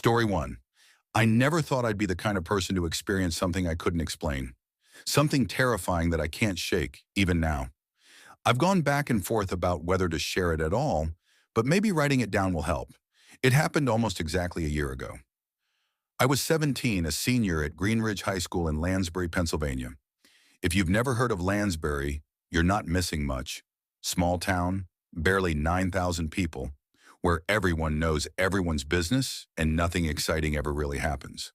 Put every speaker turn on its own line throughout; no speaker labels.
Story 1. I never thought I'd be the kind of person to experience something I couldn't explain. Something terrifying that I can't shake, even now. I've gone back and forth about whether to share it at all, but maybe writing it down will help. It happened almost exactly a year ago. I was 17, a senior at Greenridge High School in Lansbury, Pennsylvania. If you've never heard of Lansbury, you're not missing much. Small town, barely 9,000 people, where everyone knows everyone's business and nothing exciting ever really happens.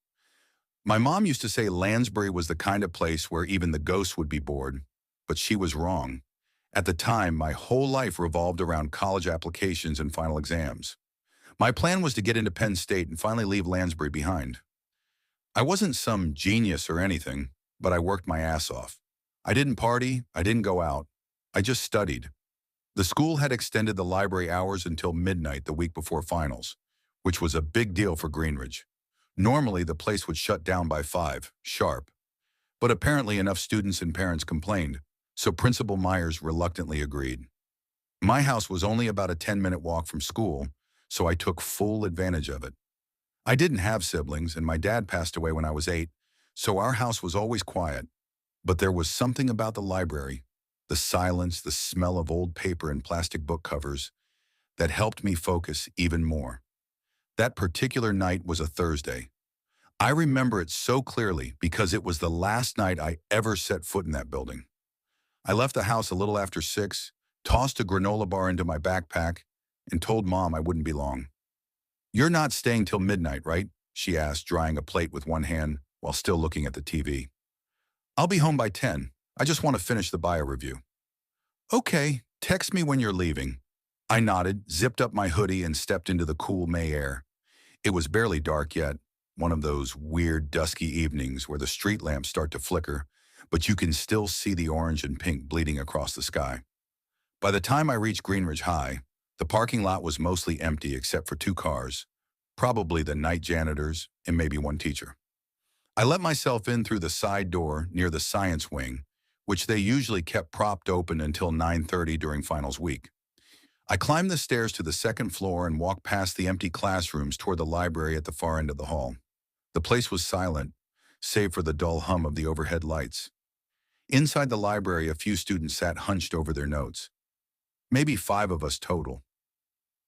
My mom used to say Lansbury was the kind of place where even the ghosts would be bored, but she was wrong. At the time, my whole life revolved around college applications and final exams. My plan was to get into Penn State and finally leave Lansbury behind. I wasn't some genius or anything, but I worked my ass off. I didn't party, I didn't go out. I just studied. The school had extended the library hours until midnight the week before finals, which was a big deal for Greenridge. Normally, the place would shut down by 5, sharp. But apparently enough students and parents complained, so Principal Myers reluctantly agreed. My house was only about a 10-minute walk from school, so I took full advantage of it. I didn't have siblings, and my dad passed away when I was 8, so our house was always quiet. But there was something about the library, the silence, the smell of old paper and plastic book covers, that helped me focus even more. That particular night was a Thursday. I remember it so clearly because it was the last night I ever set foot in that building. I left the house a little after 6, tossed a granola bar into my backpack, and told Mom I wouldn't be long. "You're not staying till midnight, right?" she asked, drying a plate with one hand while still looking at the TV. "I'll be home by 10. I just want to finish the bio review." "Okay, text me when you're leaving." I nodded, zipped up my hoodie, and stepped into the cool May air. It was barely dark yet, one of those weird dusky evenings where the street lamps start to flicker, but you can still see the orange and pink bleeding across the sky. By the time I reached Greenridge High, the parking lot was mostly empty except for 2 cars, probably the night janitors and maybe one teacher. I let myself in through the side door near the science wing, which they usually kept propped open until 9:30 during finals week. I climbed the stairs to the second floor and walked past the empty classrooms toward the library at the far end of the hall. The place was silent, save for the dull hum of the overhead lights. Inside the library, a few students sat hunched over their notes. Maybe 5 of us total.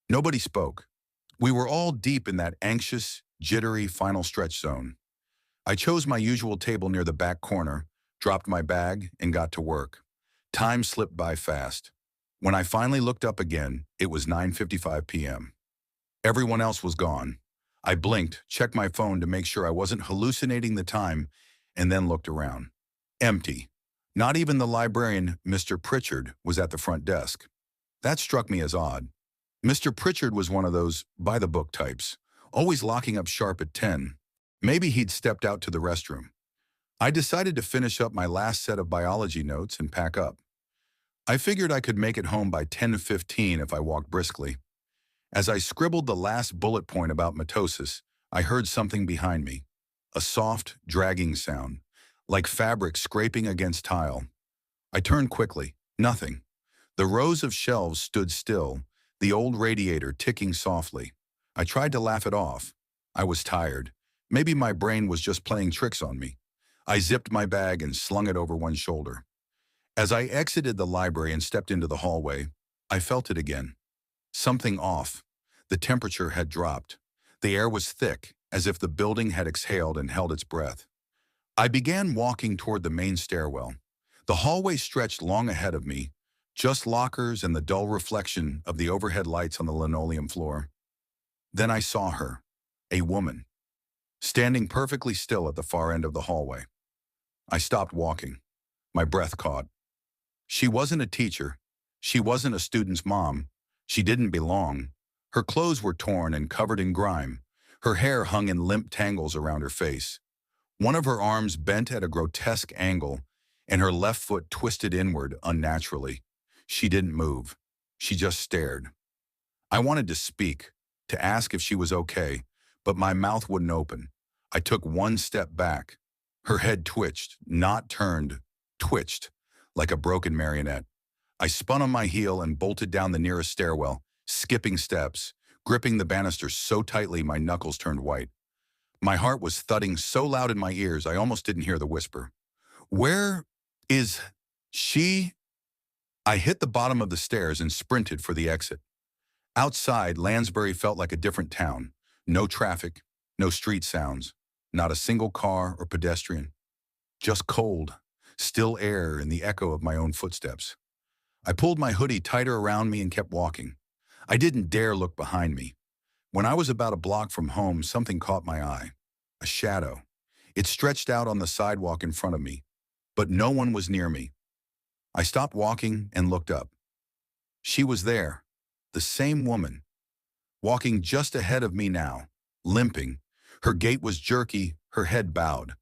Nobody spoke. We were all deep in that anxious, jittery final stretch zone. I chose my usual table near the back corner, dropped my bag, and got to work. Time slipped by fast. When I finally looked up again, it was 9:55 p.m. Everyone else was gone. I blinked, checked my phone to make sure I wasn't hallucinating the time, and then looked around. Empty. Not even the librarian, Mr. Pritchard, was at the front desk. That struck me as odd. Mr. Pritchard was one of those by-the-book types, always locking up sharp at 10. Maybe he'd stepped out to the restroom. I decided to finish up my last set of biology notes and pack up. I figured I could make it home by 10:15 if I walked briskly. As I scribbled the last bullet point about mitosis, I heard something behind me. A soft, dragging sound, like fabric scraping against tile. I turned quickly. Nothing. The rows of shelves stood still, the old radiator ticking softly. I tried to laugh it off. I was tired. Maybe my brain was just playing tricks on me. I zipped my bag and slung it over one shoulder. As I exited the library and stepped into the hallway, I felt it again. Something off. The temperature had dropped. The air was thick, as if the building had exhaled and held its breath. I began walking toward the main stairwell. The hallway stretched long ahead of me, just lockers and the dull reflection of the overhead lights on the linoleum floor. Then I saw her, a woman, standing perfectly still at the far end of the hallway. I stopped walking. My breath caught. She wasn't a teacher. She wasn't a student's mom. She didn't belong. Her clothes were torn and covered in grime. Her hair hung in limp tangles around her face. One of her arms bent at a grotesque angle, and her left foot twisted inward unnaturally. She didn't move. She just stared. I wanted to speak, to ask if she was okay, but my mouth wouldn't open. I took one step back. Her head twitched, not turned, twitched, like a broken marionette. I spun on my heel and bolted down the nearest stairwell, skipping steps, gripping the banister so tightly my knuckles turned white. My heart was thudding so loud in my ears I almost didn't hear the whisper. Where is she? I hit the bottom of the stairs and sprinted for the exit. Outside, Lansbury felt like a different town. No traffic, no street sounds, not a single car or pedestrian. Just cold, still air and the echo of my own footsteps. I pulled my hoodie tighter around me and kept walking. I didn't dare look behind me. When I was about a block from home, something caught my eye. A shadow. It stretched out on the sidewalk in front of me, but no one was near me. I stopped walking and looked up. She was there, the same woman, walking just ahead of me now, limping. Her gait was jerky, her head bowed.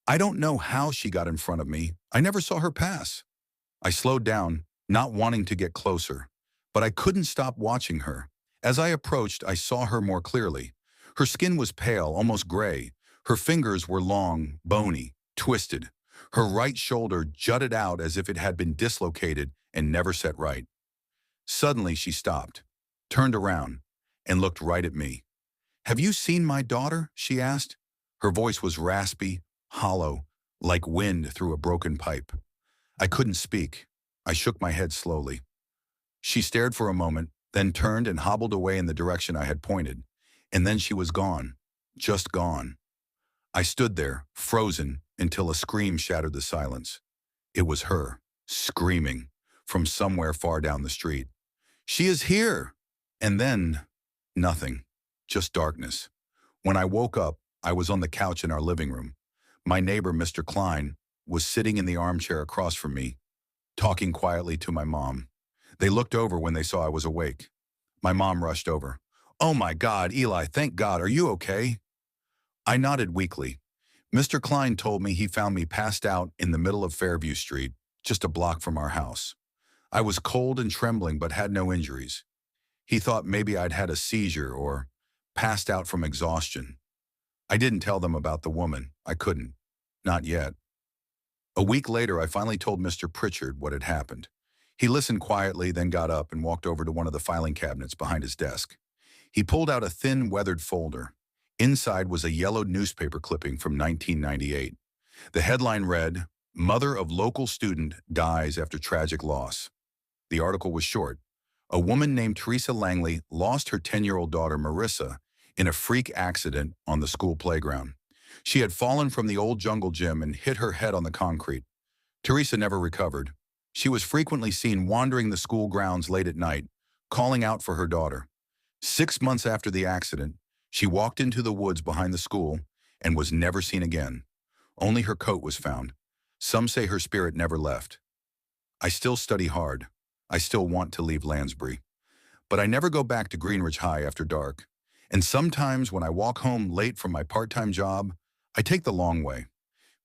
I don't know how she got in front of me. I never saw her pass. I slowed down, not wanting to get closer, but I couldn't stop watching her. As I approached, I saw her more clearly. Her skin was pale, almost gray. Her fingers were long, bony, twisted. Her right shoulder jutted out as if it had been dislocated and never set right. Suddenly she stopped, turned around, and looked right at me. "Have you seen my daughter?" she asked. Her voice was raspy, hollow, like wind through a broken pipe. I couldn't speak. I shook my head slowly. She stared for a moment, then turned and hobbled away in the direction I had pointed. And then she was gone, just gone. I stood there, frozen, until a scream shattered the silence. It was her, screaming, from somewhere far down the street. "She is here!" And then, nothing, just darkness. When I woke up, I was on the couch in our living room. My neighbor, Mr. Klein, was sitting in the armchair across from me, talking quietly to my mom. They looked over when they saw I was awake. My mom rushed over. "Oh my God, Eli, thank God, are you okay?" I nodded weakly. Mr. Klein told me he found me passed out in the middle of Fairview Street, just a block from our house. I was cold and trembling but had no injuries. He thought maybe I'd had a seizure or passed out from exhaustion. I didn't tell them about the woman. I couldn't. Not yet. A week later, I finally told Mr. Pritchard what had happened. He listened quietly, then got up and walked over to one of the filing cabinets behind his desk. He pulled out a thin, weathered folder. Inside was a yellowed newspaper clipping from 1998. The headline read, "Mother of local student dies after tragic loss." The article was short. A woman named Teresa Langley lost her 10-year-old daughter Marissa in a freak accident on the school playground. She had fallen from the old jungle gym and hit her head on the concrete. Teresa never recovered. She was frequently seen wandering the school grounds late at night, calling out for her daughter. 6 months after the accident, she walked into the woods behind the school and was never seen again. Only her coat was found. Some say her spirit never left. I still study hard. I still want to leave Lansbury. But I never go back to Greenridge High after dark. And sometimes when I walk home late from my part-time job, I take the long way.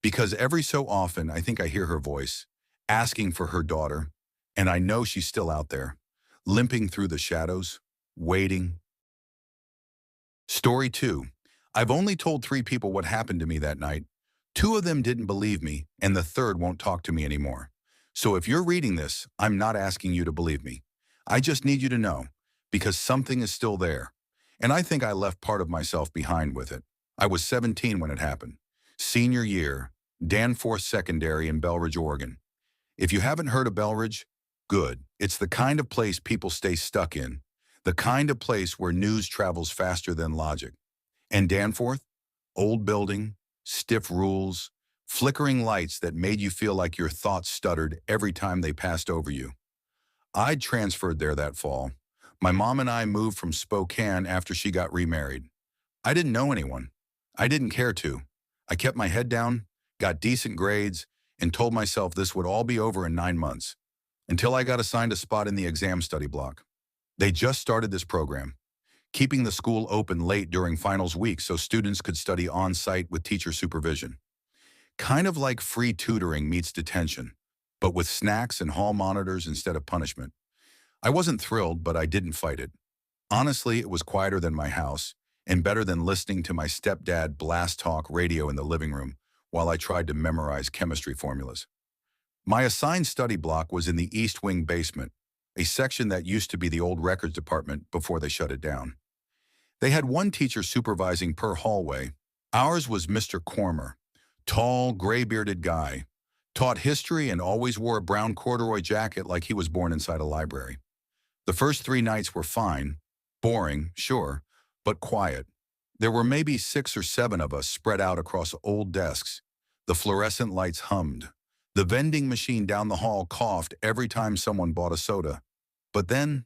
Because every so often I think I hear her voice, asking for her daughter, and I know she's still out there, limping through the shadows, waiting. Story 2. I've only told 3 people what happened to me that night. 2 of them didn't believe me, and the third won't talk to me anymore. So if you're reading this, I'm not asking you to believe me. I just need you to know, because something is still there. And I think I left part of myself behind with it. I was 17 when it happened. Senior year, Danforth Secondary in Belridge, Oregon. If you haven't heard of Belridge, good. It's the kind of place people stay stuck in. The kind of place where news travels faster than logic. And Danforth? Old building, stiff rules, flickering lights that made you feel like your thoughts stuttered every time they passed over you. I'd transferred there that fall. My mom and I moved from Spokane after she got remarried. I didn't know anyone. I didn't care to. I kept my head down, got decent grades, and told myself this would all be over in 9 months, until I got assigned a spot in the exam study block. They just started this program, keeping the school open late during finals week so students could study on-site with teacher supervision. Kind of like free tutoring meets detention, but with snacks and hall monitors instead of punishment. I wasn't thrilled, but I didn't fight it. Honestly, it was quieter than my house and better than listening to my stepdad blast talk radio in the living room while I tried to memorize chemistry formulas. My assigned study block was in the East Wing basement, a section that used to be the old records department before they shut it down. They had one teacher supervising per hallway. Ours was Mr. Cormer, tall, gray-bearded guy, taught history and always wore a brown corduroy jacket like he was born inside a library. The first 3 nights were fine, boring, sure, but quiet. There were maybe 6 or 7 of us spread out across old desks. The fluorescent lights hummed. The vending machine down the hall coughed every time someone bought a soda. But then,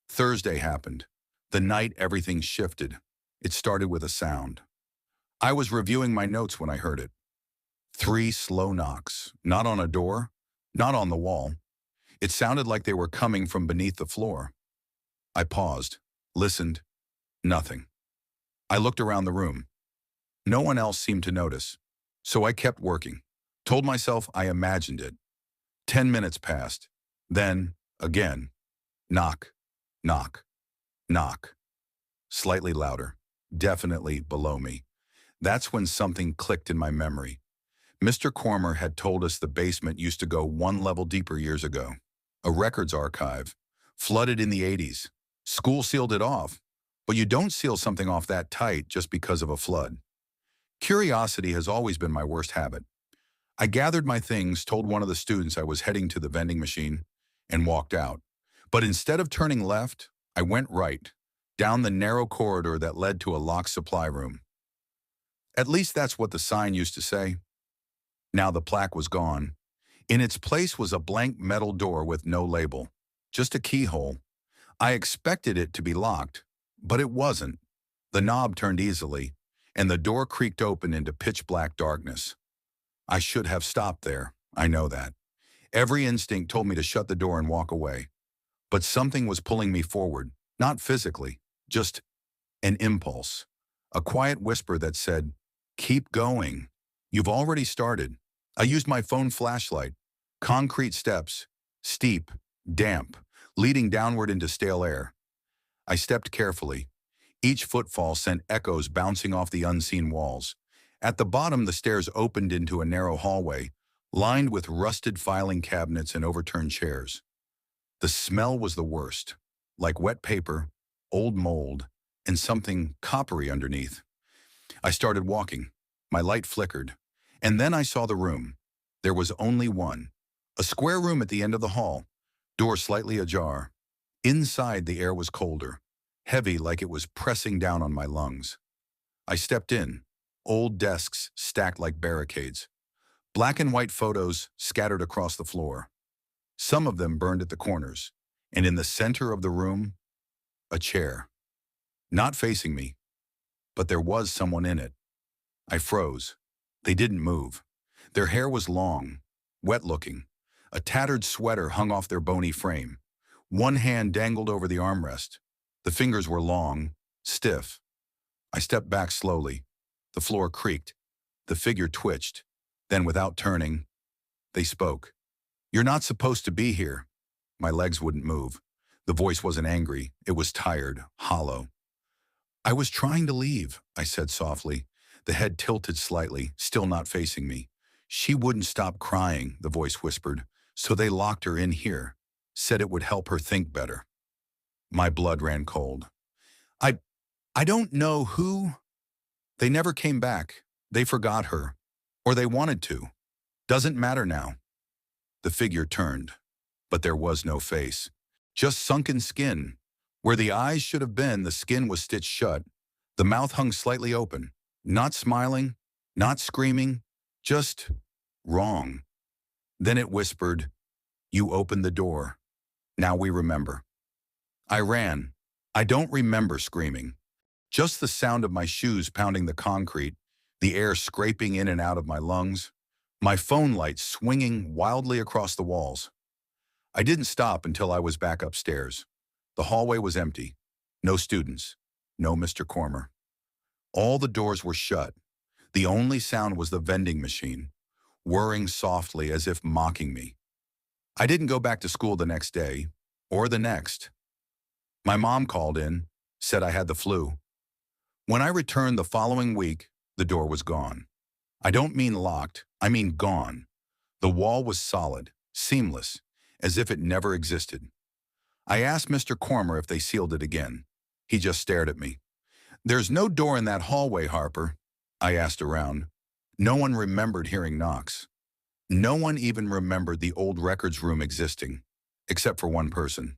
Thursday happened. The night everything shifted. It started with a sound. I was reviewing my notes when I heard it. 3 slow knocks, not on a door, not on the wall. It sounded like they were coming from beneath the floor. I paused, listened, nothing. I looked around the room. No one else seemed to notice. So I kept working. Told myself I imagined it. 10 minutes passed. Then, again, knock, knock, knock. Slightly louder, definitely below me. That's when something clicked in my memory. Mr. Cormer had told us the basement used to go 1 level deeper years ago. A records archive, flooded in the 80s. School sealed it off, but you don't seal something off that tight just because of a flood. Curiosity has always been my worst habit. I gathered my things, told one of the students I was heading to the vending machine, and walked out. But instead of turning left, I went right, down the narrow corridor that led to a locked supply room. At least that's what the sign used to say. Now the plaque was gone. In its place was a blank metal door with no label, just a keyhole. I expected it to be locked, but it wasn't. The knob turned easily, and the door creaked open into pitch-black darkness. I should have stopped there, I know that. Every instinct told me to shut the door and walk away. But something was pulling me forward, not physically, just an impulse. A quiet whisper that said, "Keep going. You've already started." I used my phone flashlight. Concrete steps, steep, damp, leading downward into stale air. I stepped carefully. Each footfall sent echoes bouncing off the unseen walls. At the bottom, the stairs opened into a narrow hallway, lined with rusted filing cabinets and overturned chairs. The smell was the worst, like wet paper, old mold, and something coppery underneath. I started walking. My light flickered. And then I saw the room. There was only one. A square room at the end of the hall, door slightly ajar. Inside, the air was colder, heavy like it was pressing down on my lungs. I stepped in. Old desks stacked like barricades. Black and white photos scattered across the floor. Some of them burned at the corners. And in the center of the room, a chair. Not facing me, but there was someone in it. I froze. They didn't move. Their hair was long, wet-looking. A tattered sweater hung off their bony frame. One hand dangled over the armrest. The fingers were long, stiff. I stepped back slowly. The floor creaked. The figure twitched. Then, without turning, they spoke. "You're not supposed to be here." My legs wouldn't move. The voice wasn't angry. It was tired, hollow. "I was trying to leave," I said softly. The head tilted slightly, still not facing me. "She wouldn't stop crying," the voice whispered. "So they locked her in here. Said it would help her think better." My blood ran cold. I don't know who. They never came back. They forgot her. Or they wanted to. Doesn't matter now." The figure turned, but there was no face. Just sunken skin. Where the eyes should have been, the skin was stitched shut. The mouth hung slightly open. Not smiling, not screaming, just wrong. Then it whispered, "You opened the door. Now we remember." I ran. I don't remember screaming. Just the sound of my shoes pounding the concrete, the air scraping in and out of my lungs, my phone light swinging wildly across the walls. I didn't stop until I was back upstairs. The hallway was empty. No students. No Mr. Cormer. All the doors were shut. The only sound was the vending machine, whirring softly as if mocking me. I didn't go back to school the next day, or the next. My mom called in, said I had the flu. When I returned the following week, the door was gone. I don't mean locked, I mean gone. The wall was solid, seamless, as if it never existed. I asked Mr. Cormer if they sealed it again. He just stared at me. There's no door in that hallway, Harper. I asked around. No one remembered hearing knocks. No one even remembered the old records room existing, except for one person.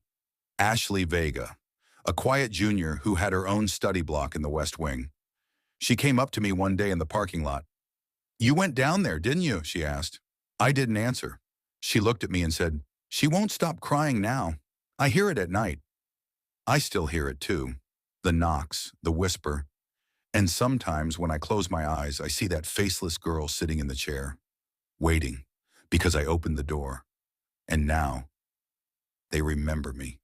Ashley Vega, a quiet junior who had her own study block in the West Wing. She came up to me one day in the parking lot. "You went down there, didn't you?" she asked. I didn't answer. She looked at me and said, "She won't stop crying now. I hear it at night." I still hear it too. The knocks, the whisper. And sometimes when I close my eyes, I see that faceless girl sitting in the chair, waiting, because I opened the door. And now, they remember me.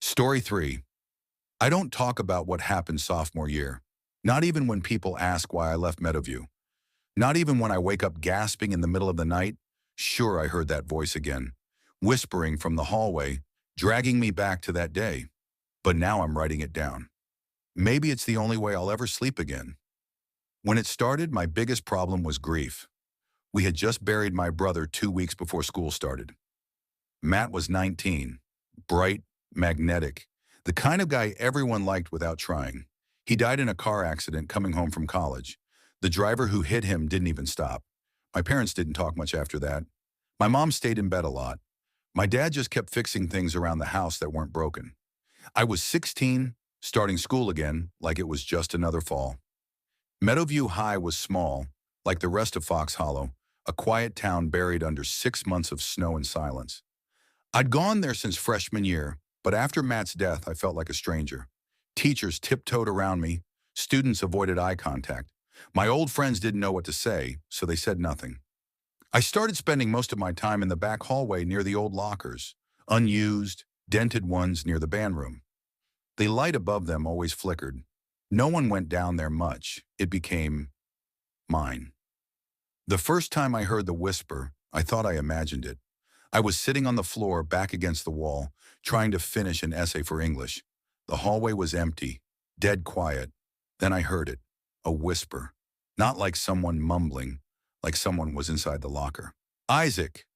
Story 3. I don't talk about what happened sophomore year. Not even when people ask why I left Meadowview. Not even when I wake up gasping in the middle of the night. Sure, I heard that voice again, whispering from the hallway, dragging me back to that day. But now I'm writing it down. Maybe it's the only way I'll ever sleep again. When it started, my biggest problem was grief. We had just buried my brother 2 weeks before school started. Matt was 19, bright, magnetic, the kind of guy everyone liked without trying. He died in a car accident coming home from college. The driver who hit him didn't even stop. My parents didn't talk much after that. My mom stayed in bed a lot. My dad just kept fixing things around the house that weren't broken. I was 16, starting school again like it was just another fall. Meadowview High was small, like the rest of Fox Hollow, a quiet town buried under 6 months of snow and silence. I'd gone there since freshman year, but after Matt's death, I felt like a stranger. Teachers tiptoed around me. Students avoided eye contact. My old friends didn't know what to say, so they said nothing. I started spending most of my time in the back hallway near the old lockers, unused, dented ones near the band room. The light above them always flickered. No one went down there much. It became mine. The first time I heard the whisper, I thought I imagined it. I was sitting on the floor back against the wall, trying to finish an essay for English. The hallway was empty, dead quiet. Then I heard it, a whisper, not like someone mumbling, like someone was inside the locker. "Isaac!"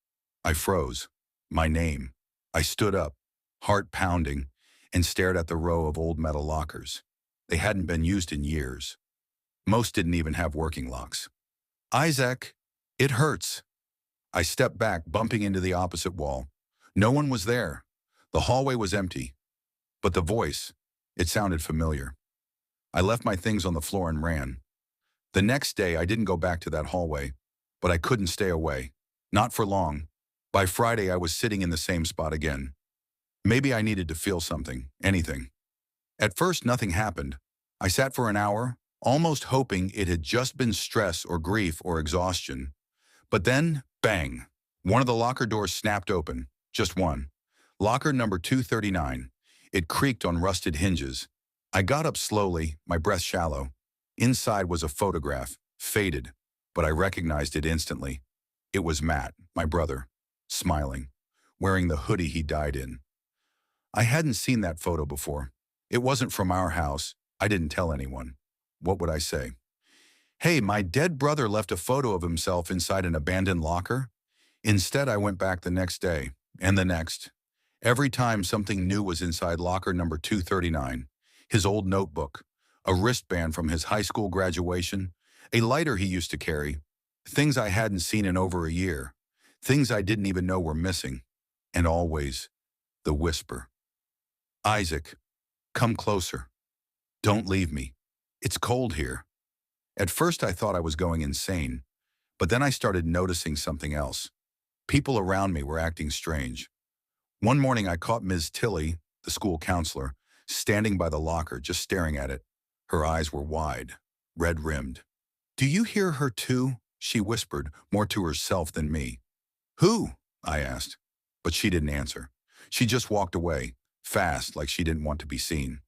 I froze. My name. I stood up, heart pounding, and stared at the row of old metal lockers. They hadn't been used in years. Most didn't even have working locks. "Isaac, it hurts." I stepped back, bumping into the opposite wall. No one was there. The hallway was empty. But the voice, it sounded familiar. I left my things on the floor and ran. The next day, I didn't go back to that hallway, but I couldn't stay away. Not for long. By Friday, I was sitting in the same spot again. Maybe I needed to feel something, anything. At first, nothing happened. I sat for an hour, almost hoping it had just been stress or grief or exhaustion. But then, bang, one of the locker doors snapped open, just one. Locker number 239. It creaked on rusted hinges. I got up slowly, my breath shallow. Inside was a photograph, faded, but I recognized it instantly. It was Matt, my brother, smiling, wearing the hoodie he died in. I hadn't seen that photo before. It wasn't from our house. I didn't tell anyone. What would I say? "Hey, my dead brother left a photo of himself inside an abandoned locker." Instead, I went back the next day, and the next. Every time something new was inside locker number 239. His old notebook, a wristband from his high school graduation, a lighter he used to carry, things I hadn't seen in over a year, things I didn't even know were missing, and always the whisper. "Isaac, come closer. Don't leave me. It's cold here." At first I thought I was going insane, but then I started noticing something else. People around me were acting strange. One morning I caught Ms. Tilley, the school counselor, standing by the locker, just staring at it. Her eyes were wide, red-rimmed. "Do you hear her too?" she whispered, more to herself than me. "Who?" I asked, but she didn't answer. She just walked away, fast, like she didn't want to be seen.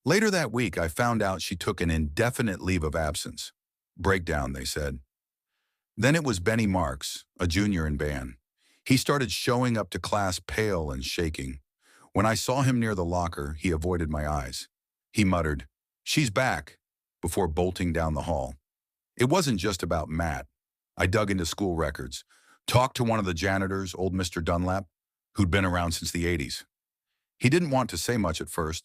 Later that week, I found out she took an indefinite leave of absence. Breakdown, they said. Then it was Benny Marks, a junior in band. He started showing up to class pale and shaking. When I saw him near the locker, he avoided my eyes. He muttered, "She's back," before bolting down the hall. It wasn't just about Matt. I dug into school records, talked to one of the janitors, old Mr. Dunlap. who'd been around since the 80s. He didn't want to say much at first,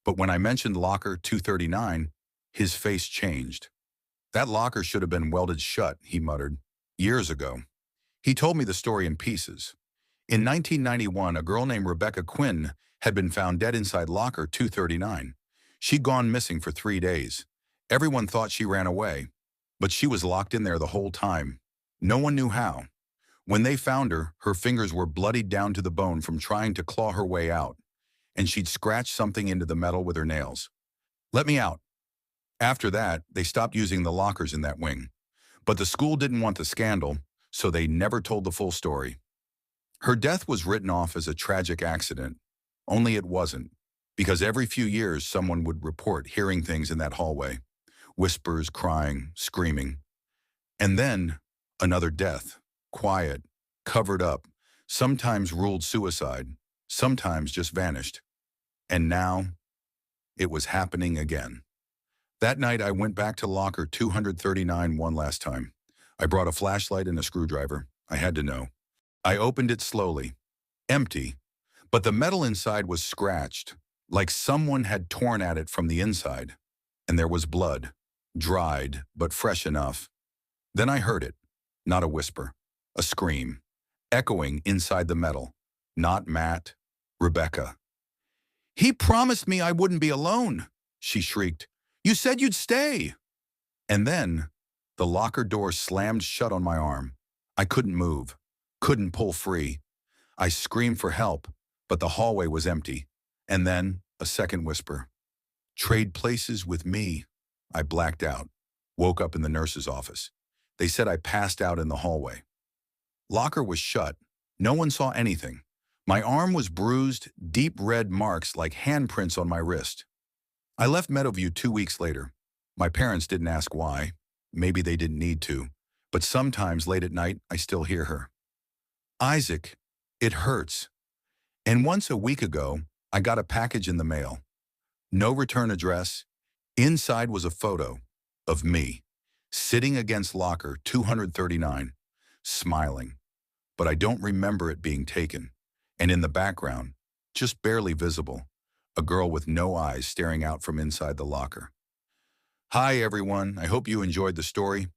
but when I mentioned locker 239, his face changed. That locker should have been welded shut, he muttered, years ago. He told me the story in pieces. In 1991, a girl named Rebecca Quinn had been found dead inside locker 239. She'd gone missing for 3 days. Everyone thought she ran away, but she was locked in there the whole time. No one knew how. When they found her, her fingers were bloodied down to the bone from trying to claw her way out, and she'd scratched something into the metal with her nails. "Let me out." After that, they stopped using the lockers in that wing. But the school didn't want the scandal, so they never told the full story. Her death was written off as a tragic accident, only it wasn't, because every few years someone would report hearing things in that hallway, whispers, crying, screaming. And then another death, quiet, covered up, sometimes ruled suicide, sometimes just vanished. And now it was happening again. That night I went back to locker 239 one last time. I brought a flashlight and a screwdriver. I had to know. I opened it slowly. Empty. But the metal inside was scratched, like someone had torn at it from the inside. And there was blood. Dried, but fresh enough. Then I heard it. Not a whisper. A scream. Echoing inside the metal. Not Matt. Rebecca. "He promised me I wouldn't be alone," she shrieked. "You said you'd stay." And then the locker door slammed shut on my arm. I couldn't move. Couldn't pull free. I screamed for help, but the hallway was empty. And then a second whisper. "Trade places with me." I blacked out. Woke up in the nurse's office. They said I passed out in the hallway. Locker was shut. No one saw anything. My arm was bruised, deep red marks like handprints on my wrist. I left Meadowview 2 weeks later. My parents didn't ask why. Maybe they didn't need to. But sometimes late at night, I still hear her. "Isaac, it hurts." And once a week ago, I got a package in the mail. No return address. Inside was a photo of me, sitting against locker 239, smiling. But I don't remember it being taken. And in the background, just barely visible, a girl with no eyes staring out from inside the locker. Hi everyone, I hope you enjoyed the story.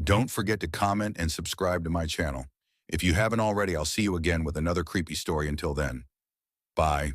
Don't forget to comment and subscribe to my channel. If you haven't already, I'll see you again with another creepy story. Until then, bye.